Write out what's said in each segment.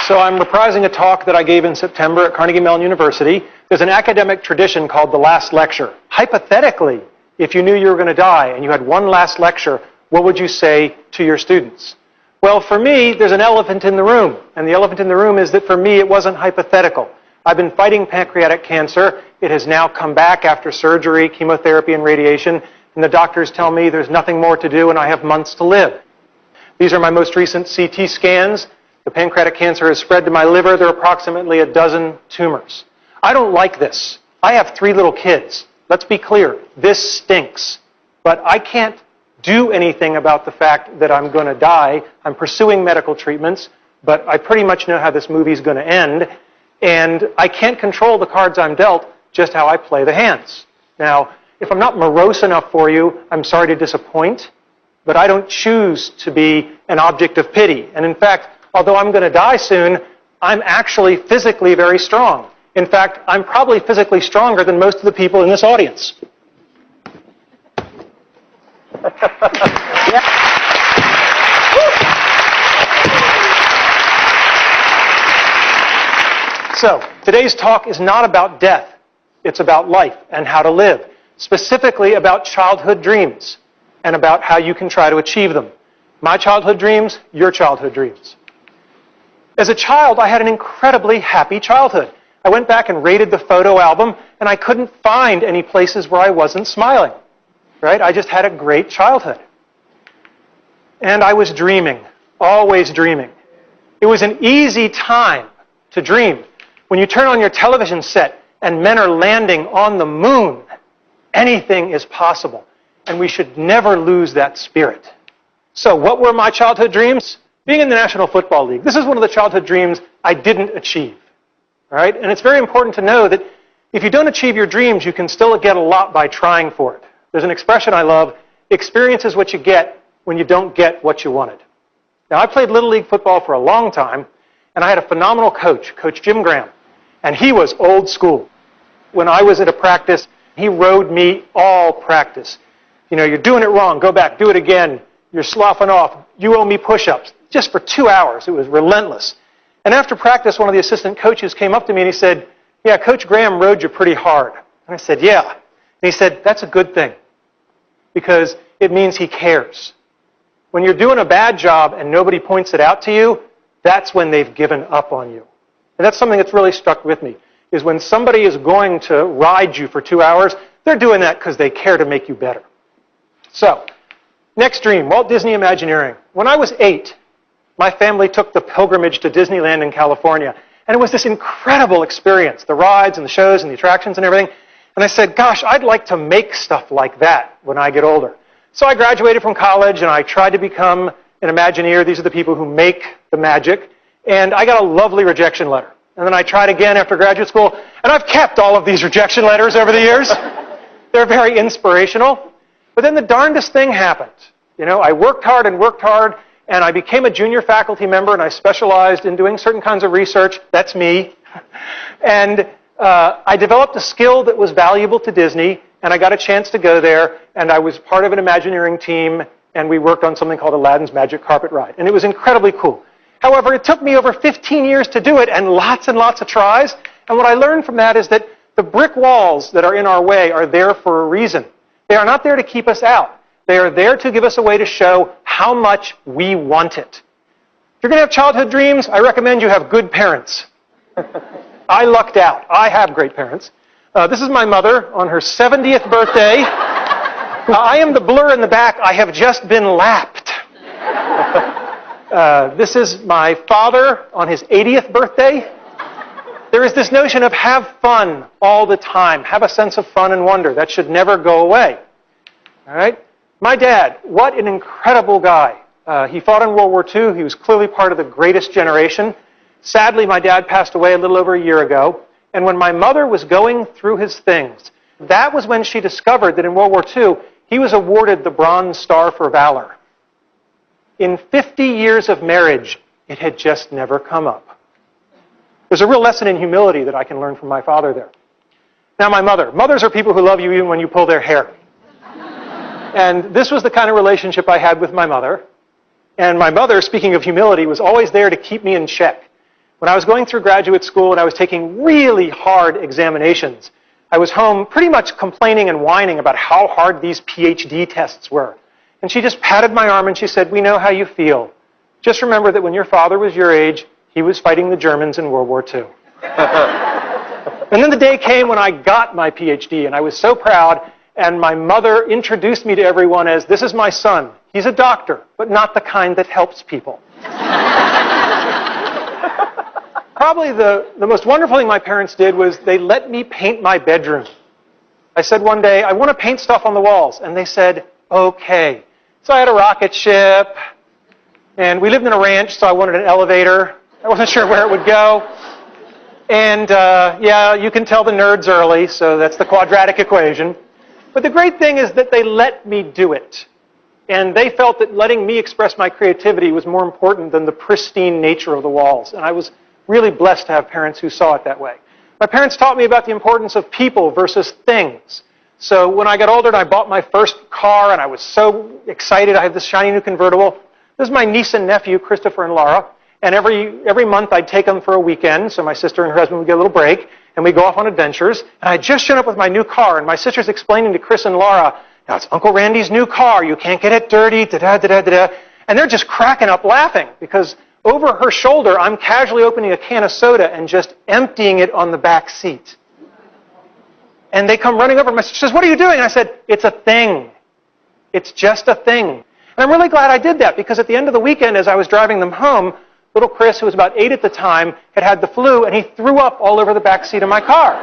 So I'm reprising a talk that I gave in September at Carnegie Mellon University. There's an academic tradition called the last lecture. Hypothetically, if you knew you were going to die and you had one last lecture, what would you say to your students? Well, for me, there's an elephant in the room. And the elephant in the room is that for me, it wasn't hypothetical. I've been fighting pancreatic cancer. It has now come back after surgery, chemotherapy, and radiation. And the doctors tell me there's nothing more to do and I have months to live. These are my most recent CT scans. The pancreatic cancer has spread to my liver. There are approximately a dozen tumors. I don't like this. I have 3 little kids. Let's be clear. This stinks. But I can't do anything about the fact that I'm going to die. I'm pursuing medical treatments, but I pretty much know how this movie's going to end. And I can't control the cards I'm dealt, just how I play the hands. Now, if I'm not morose enough for you, I'm sorry to disappoint, but I don't choose to be an object of pity. And in fact, although I'm going to die soon, I'm actually physically very strong. In fact, I'm probably physically stronger than most of the people in this audience. So, today's talk is not about death. It's about life and how to live. Specifically about childhood dreams and about how you can try to achieve them. My childhood dreams, your childhood dreams. As a child, I had an incredibly happy childhood. I went back and rated the photo album, and I couldn't find any places where I wasn't smiling. Right? I just had a great childhood. And I was dreaming, always dreaming. It was an easy time to dream. When you turn on your television set and men are landing on the moon, anything is possible. And we should never lose that spirit. So what were my childhood dreams? Being in the National Football League. This is one of the childhood dreams I didn't achieve. All right? And it's very important to know that if you don't achieve your dreams, you can still get a lot by trying for it. There's an expression I love, experience is what you get when you don't get what you wanted. Now, I played Little League football for a long time, and I had a phenomenal coach, Coach Jim Graham, and he was old school. When I was at a practice, he rode me all practice. You know, you're doing it wrong, go back, do it again. You're sloughing off, you owe me push-ups. Just for 2 hours, it was relentless. And after practice, one of the assistant coaches came up to me and he said, yeah, Coach Graham rode you pretty hard. And I said, yeah. And he said, that's a good thing, because it means he cares. When you're doing a bad job and nobody points it out to you, that's when they've given up on you. And that's something that's really stuck with me, is when somebody is going to ride you for 2 hours, they're doing that because they care to make you better. So, next dream, Walt Disney Imagineering. When I was 8, my family took the pilgrimage to Disneyland in California. And it was this incredible experience, the rides and the shows and the attractions and everything. And I said, gosh, I'd like to make stuff like that when I get older. So I graduated from college and I tried to become an Imagineer. These are the people who make the magic. And I got a lovely rejection letter. And then I tried again after graduate school. And I've kept all of these rejection letters over the years. They're very inspirational. But then the darndest thing happened. You know, I worked hard, and I became a junior faculty member, and I specialized in doing certain kinds of research. That's me. And I developed a skill that was valuable to Disney, and I got a chance to go there, and I was part of an Imagineering team, and we worked on something called Aladdin's Magic Carpet Ride. And it was incredibly cool. However, it took me over 15 years to do it, and lots of tries. And what I learned from that is that the brick walls that are in our way are there for a reason. They are not there to keep us out. They are there to give us a way to show how much we want it. If you're going to have childhood dreams, I recommend you have good parents. I lucked out. I have great parents. This is my mother on her 70th birthday. I am the blur in the back. I have just been lapped. This is my father on his 80th birthday. There is this notion of have fun all the time. Have a sense of fun and wonder. That should never go away. All right? My dad, what an incredible guy. He fought in World War II. He was clearly part of the greatest generation. Sadly, my dad passed away a little over a year ago. And when my mother was going through his things, that was when she discovered that in World War II, he was awarded the Bronze Star for Valor. In 50 years of marriage, it had just never come up. There's a real lesson in humility that I can learn from my father there. Now, my mother. Mothers are people who love you even when you pull their hair. And this was the kind of relationship I had with my mother. And my mother, speaking of humility, was always there to keep me in check. When I was going through graduate school and I was taking really hard examinations, I was home pretty much complaining and whining about how hard these PhD tests were. And she just patted my arm and she said, "We know how you feel. Just remember that when your father was your age, he was fighting the Germans in World War II." And then the day came when I got my PhD, and I was so proud, and my mother introduced me to everyone as, "This is my son. He's a doctor, but not the kind that helps people." Probably the most wonderful thing my parents did was they let me paint my bedroom. I said one day, "I want to paint stuff on the walls." And they said, "Okay." So I had a rocket ship, and we lived in a ranch, so I wanted an elevator. I wasn't sure where it would go. And yeah, you can tell the nerds early, so that's the quadratic equation. But the great thing is that they let me do it. And they felt that letting me express my creativity was more important than the pristine nature of the walls. And I was really blessed to have parents who saw it that way. My parents taught me about the importance of people versus things. So when I got older and I bought my first car and I was so excited, I had this shiny new convertible. This is my niece and nephew, Christopher and Laura. And every month I'd take them for a weekend, so my sister and her husband would get a little break, and we'd go off on adventures. And I'd just shown up with my new car, and my sister's explaining to Chris and Laura, "Now it's Uncle Randy's new car, you can't get it dirty, da-da-da-da-da." And they're just cracking up laughing, because over her shoulder, I'm casually opening a can of soda and just emptying it on the back seat. And they come running over, and my sister says, "What are you doing?" And I said, "It's a thing. It's just a thing." And I'm really glad I did that, because at the end of the weekend, as I was driving them home, little Chris, who was about 8 at the time, had the flu, and he threw up all over the back seat of my car.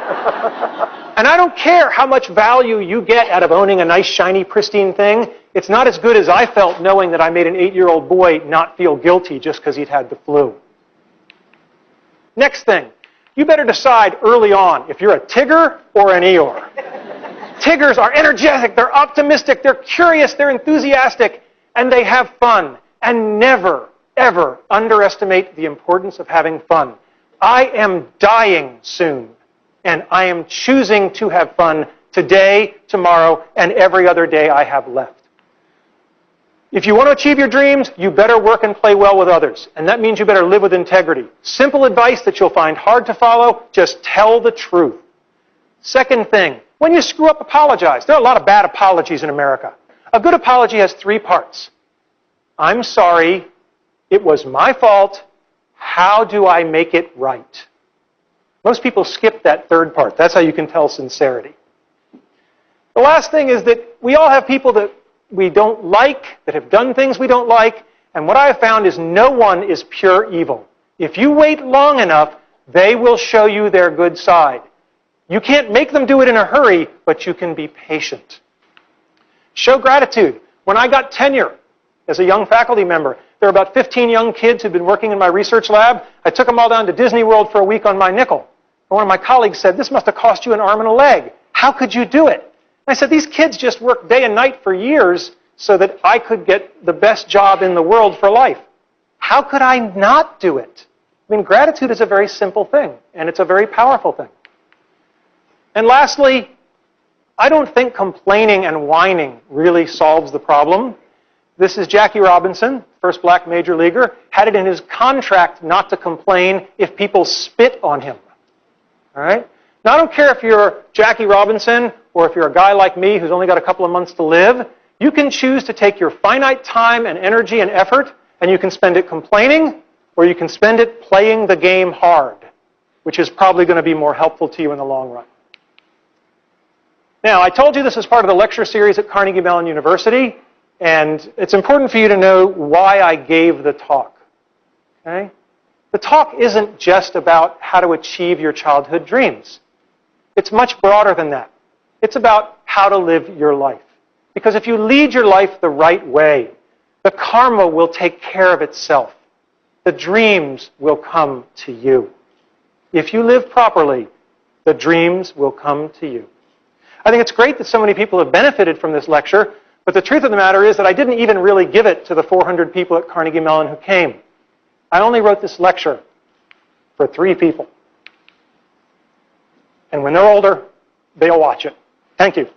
And I don't care how much value you get out of owning a nice, shiny, pristine thing. It's not as good as I felt knowing that I made an 8-year-old boy not feel guilty just because he'd had the flu. Next thing, you better decide early on if you're a Tigger or an Eeyore. Tiggers are energetic, they're optimistic, they're curious, they're enthusiastic, and they have fun. And never, ever underestimate the importance of having fun. I am dying soon, and I am choosing to have fun today, tomorrow, and every other day I have left. If you want to achieve your dreams, you better work and play well with others, and that means you better live with integrity. Simple advice that you'll find hard to follow, just tell the truth. Second thing, when you screw up, apologize. There are a lot of bad apologies in America. A good apology has 3 parts. I'm sorry. It was my fault. How do I make it right? Most people skip that 3rd part. That's how you can tell sincerity. The last thing is that we all have people that we don't like, that have done things we don't like, and what I have found is no one is pure evil. If you wait long enough, they will show you their good side. You can't make them do it in a hurry, but you can be patient. Show gratitude. When I got tenure as a young faculty member, there were about 15 young kids who'd been working in my research lab. I took them all down to Disney World for a week on my nickel. And one of my colleagues said, "This must have cost you an arm and a leg. How could you do it?" And I said, "These kids just worked day and night for years so that I could get the best job in the world for life. How could I not do it?" I mean, gratitude is a very simple thing, and it's a very powerful thing. And lastly, I don't think complaining and whining really solves the problem. This is Jackie Robinson, first black major leaguer, had it in his contract not to complain if people spit on him. All right? Now, I don't care if you're Jackie Robinson or if you're a guy like me who's only got a couple of months to live. You can choose to take your finite time and energy and effort, and you can spend it complaining, or you can spend it playing the game hard, which is probably going to be more helpful to you in the long run. Now, I told you this is part of the lecture series at Carnegie Mellon University. And it's important for you to know why I gave the talk. Okay? The talk isn't just about how to achieve your childhood dreams. It's much broader than that. It's about how to live your life. Because if you lead your life the right way, the karma will take care of itself. The dreams will come to you. If you live properly, the dreams will come to you. I think it's great that so many people have benefited from this lecture. But the truth of the matter is that I didn't even really give it to the 400 people at Carnegie Mellon who came. I only wrote this lecture for 3 people. And when they're older, they'll watch it. Thank you.